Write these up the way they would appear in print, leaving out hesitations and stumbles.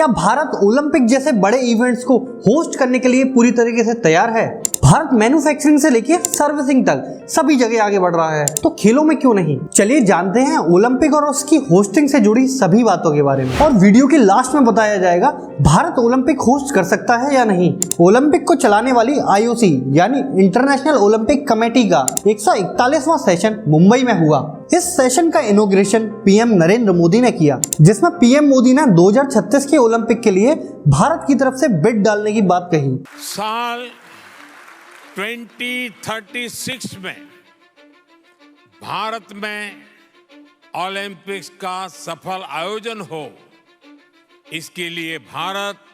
क्या भारत ओलंपिक जैसे बड़े इवेंट्स को होस्ट करने के लिए पूरी तरीके से तैयार है? भारत मैन्युफैक्चरिंग से लेके सर्विसिंग तक सभी जगह आगे बढ़ रहा है, तो खेलों में क्यों नहीं? चलिए जानते हैं ओलंपिक और उसकी होस्टिंग से जुड़ी सभी बातों के बारे में। और वीडियो के लास्ट में बताया जाएगा भारत ओलंपिक होस्ट कर सकता है या नहीं। ओलंपिक को चलाने वाली IOC यानी इंटरनेशनल ओलंपिक कमेटी का 141वां सेशन मुंबई में हुआ। इस सेशन का इनॉग्रेशन PM नरेंद्र मोदी ने किया, जिसमें PM मोदी ने 2036 के ओलंपिक के लिए भारत की तरफ से बिड डालने की बात कही। साल 2036 में भारत में ओलंपिक्स का सफल आयोजन हो, इसके लिए भारत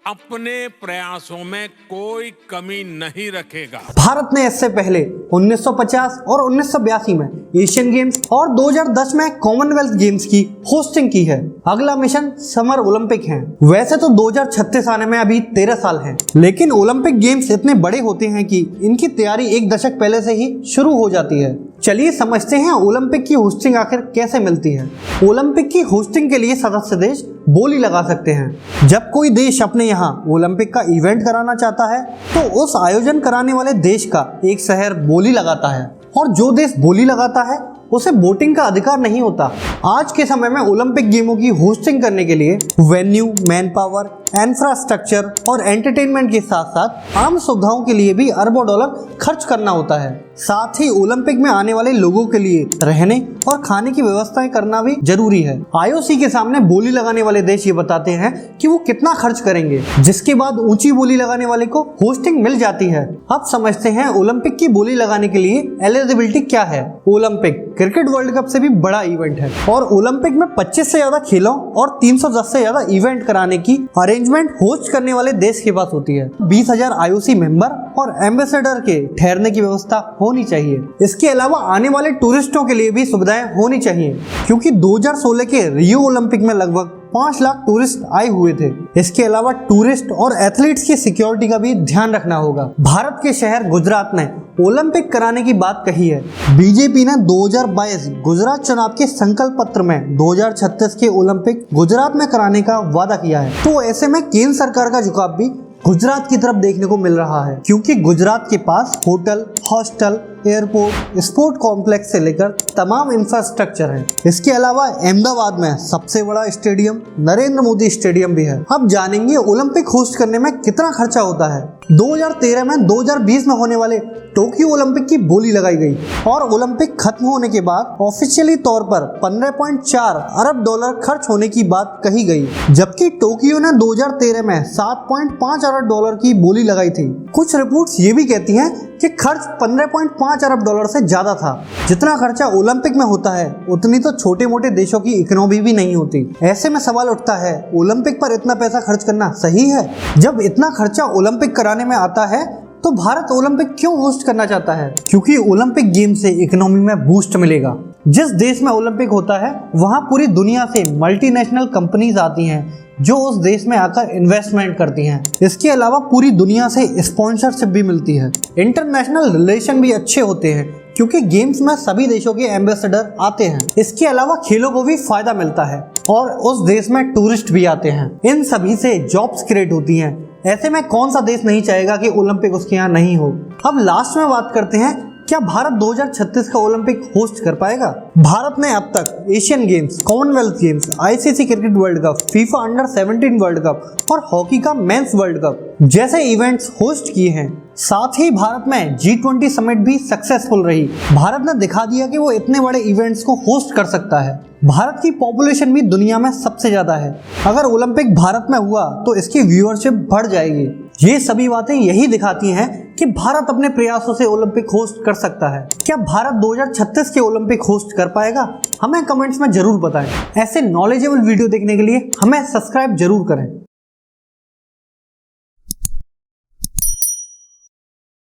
अपने प्रयासों में कोई कमी नहीं रखेगा। भारत ने इससे पहले 1950 और 1982 में एशियन गेम्स और 2010 में कॉमनवेल्थ गेम्स की होस्टिंग की है। अगला मिशन समर ओलंपिक है। वैसे तो 2036 आने में अभी 13 साल हैं, लेकिन ओलंपिक गेम्स इतने बड़े होते हैं कि इनकी तैयारी एक दशक पहले से ही शुरू हो जाती है। चलिए समझते हैं ओलंपिक की होस्टिंग आखिर कैसे मिलती है। ओलंपिक की होस्टिंग के लिए सदस्य देश बोली लगा सकते हैं। जब कोई देश अपने यहाँ ओलंपिक का इवेंट कराना चाहता है, तो उस आयोजन कराने वाले देश का एक शहर बोली लगाता है, और जो देश बोली लगाता है उसे वोटिंग का अधिकार नहीं होता। आज के समय में ओलंपिक गेमों की होस्टिंग करने के लिए वेन्यू, मैन पावर, इंफ्रास्ट्रक्चर और एंटरटेनमेंट के साथ साथ आम सुविधाओं के लिए भी अरबों डॉलर खर्च करना होता है। साथ ही ओलंपिक में आने वाले लोगों के लिए रहने और खाने की व्यवस्थाएं करना भी जरूरी है। IOC के सामने बोली लगाने वाले देश ये बताते हैं कि वो कितना खर्च करेंगे, जिसके बाद ऊंची बोली लगाने वाले को होस्टिंग मिल जाती है। अब समझते हैं ओलंपिक की बोली लगाने के लिए एलिजिबिलिटी क्या है। ओलंपिक क्रिकेट वर्ल्ड कप से भी बड़ा इवेंट है, और ओलंपिक में 25 से ज्यादा खेलों और 310 से ज्यादा इवेंट कराने की अरेंजमेंट होस्ट करने वाले देश के पास होती है। 20,000 IOC मेंबर और एम्बेसडर के ठहरने की व्यवस्था होनी चाहिए। इसके अलावा आने वाले टूरिस्टों के लिए भी सुविधाएं होनी चाहिए, क्योंकि 2016 के रियो ओलंपिक में लगभग 5 लाख टूरिस्ट आए हुए थे। इसके अलावा टूरिस्ट और एथलीट्स की सिक्योरिटी का भी ध्यान रखना होगा। भारत के शहर गुजरात ने ओलंपिक कराने की बात कही है। बीजेपी ने 2022 गुजरात चुनाव के संकल्प पत्र में 2036 के ओलंपिक गुजरात में कराने का वादा किया है। तो ऐसे में केंद्र सरकार का झुकाव भी गुजरात की तरफ देखने को मिल रहा है, क्योंकि गुजरात के पास hotel, hostel, airport, sport complex से लेकर तमाम इंफ्रास्ट्रक्चर है। इसके अलावा अहमदाबाद में सबसे बड़ा स्टेडियम नरेंद्र मोदी स्टेडियम भी है। अब जानेंगे ओलंपिक होस्ट करने में कितना खर्चा होता है। 2013 में 2020 में होने वाले टोक्यो ओलंपिक की बोली लगाई गई, और ओलंपिक खत्म होने के बाद ऑफिशियली तौर पर 15.4 अरब डॉलर खर्च होने की बात कही गई, जबकि टोक्यो ने 2013 में 7.5 अरब डॉलर की बोली लगाई थी। कुछ रिपोर्ट्स ये भी कहती हैं कि खर्च 15.5 अरब डॉलर से ज्यादा था। जितना खर्चा ओलंपिक में होता है, उतनी तो छोटे मोटे देशों की इकोनॉमी भी नहीं होती। ऐसे में सवाल उठता है, ओलंपिक पर इतना पैसा खर्च करना सही है? जब इतना खर्चा ओलंपिक कराने में आता है, तो भारत ओलंपिक क्यों होस्ट करना चाहता है? क्योंकि ओलंपिक गेम से इकोनॉमी में बूस्ट मिलेगा। जिस देश में ओलंपिक होता है, वहां पूरी दुनिया से मल्टीनेशनल कंपनीज आती हैं, जो उस देश में आकर इन्वेस्टमेंट करती हैं। इसके अलावा पूरी दुनिया से स्पॉन्सरशिप भी मिलती है। इंटरनेशनल रिलेशन भी अच्छे होते हैं, क्योंकि गेम्स में सभी देशों के एम्बेसडर आते हैं। इसके अलावा खेलों को भी फायदा मिलता है, और उस देश में टूरिस्ट भी आते हैं। इन सभी से जॉब्स क्रिएट होती हैं। ऐसे में कौन सा देश नहीं चाहेगा कि ओलंपिक उसके यहाँ नहीं हो। अब लास्ट में बात करते हैं, क्या भारत 2036 का ओलंपिक होस्ट कर पाएगा? भारत ने अब तक Asian games, Commonwealth games, ICC cricket world cup, FIFA under 17 world cup और हॉकी का मेंस वर्ल्ड कप जैसे इवेंट्स होस्ट किए हैं। साथ ही भारत में G20 समिट भी सक्सेसफुल रही। भारत ने दिखा दिया कि वो इतने बड़े इवेंट्स को होस्ट कर सकता है। भारत की पॉपुलेशन भी दुनिया में सबसे ज्यादा है। अगर ओलंपिक भारत में हुआ तो इसकी व्यूअरशिप बढ़ जाएगी। ये सभी बातें यही दिखाती हैं कि भारत अपने प्रयासों से ओलंपिक होस्ट कर सकता है। क्या भारत 2036 के ओलंपिक होस्ट कर पाएगा? हमें कमेंट्स में जरूर बताएं। ऐसे नॉलेजेबल वीडियो देखने के लिए हमें सब्सक्राइब जरूर करें।